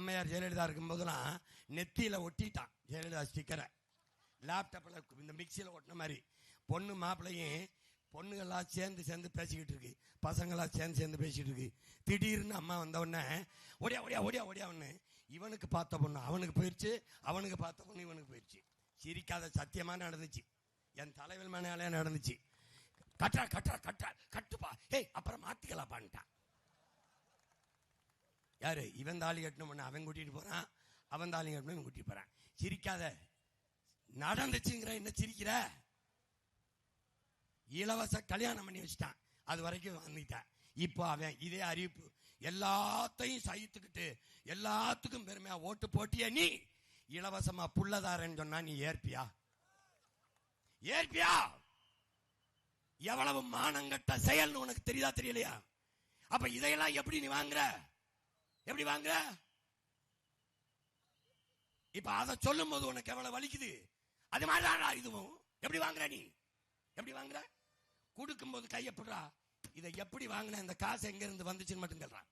அம்மையார் ஜெயலலிதா இருக்கும்போதெல்லாம் நெத்தியில ஒட்டிட்டான் ஜெயலலிதா ஸ்டிக்கரை. லேப்டாப்பில் இந்த மிக்சியில் ஒட்டின மாதிரி பொண்ணு மாப்பிள்ளையும் பொண்ணுகள்லாம் சேர்ந்து சேர்ந்து பேசிக்கிட்டு இருக்கு, பசங்களாம் சேர்ந்து பேசிக்கிட்டு இருக்கு. திடீர்னு அம்மா வந்த உடனே ஓடியா ஓடியா ஓடியா ஓடியான்னு இவனுக்கு பார்த்த பொண்ணு அவனுக்கு போயிடுச்சு, அவனுக்கு பார்த்த பொண்ணு இவனுக்கு போயிடுச்சு. சிரிக்காத சத்தியமா நடந்துச்சு, என் தலைவர் மேனாலே நடந்துச்சு. கட்டா கட்டா கட்டா கட்டுப்பா, ஏய் அப்புறம் மாத்திக்கலாம் பண்ணிட்டான். யாரு? இவன் தாலி கட்டணும், அவன் கூட்டிட்டு போறான், அவன் தாலி கட்டணும் இவன் கூட்டிட்டு போறான். சிரிக்காத, நடந்துச்சுங்கிற என்ன சிரிக்கிற? இலவச கல்யாணம் பண்ணி வச்சுட்டான், அது வரைக்கும் வந்துட்டான். இப்போ அவன் இதே அறிவிப்பு எல்லாத்தையும் சகித்துக்கிட்டு எல்லாத்துக்கும் பெருமையா ஓட்டு போட்டிய நீ இலவசமா புள்ளதாரன்னு சொன்னா நீ ஏற்பியா? ஏற்பியா? எவ்வளவு மானங்கட்ட செயல் உனக்கு தெரியுதா தெரியலையா? அப்ப இதையெல்லாம் எப்படி நீ வாங்குற? எப்படி வாங்குற? இப்ப அதை சொல்லும் போது உனக்கு எவ்வளவு வலிக்குது? அது மாதிரிதான் இதுவும். எப்படி வாங்குற நீ? எப்படி வாங்குற? கொடுக்கும் போது கையப்படுறா, இதை எப்படி வாங்கின, இந்த காசு எங்க இருந்து வந்துச்சுன்னு மட்டும் சொல்றான்.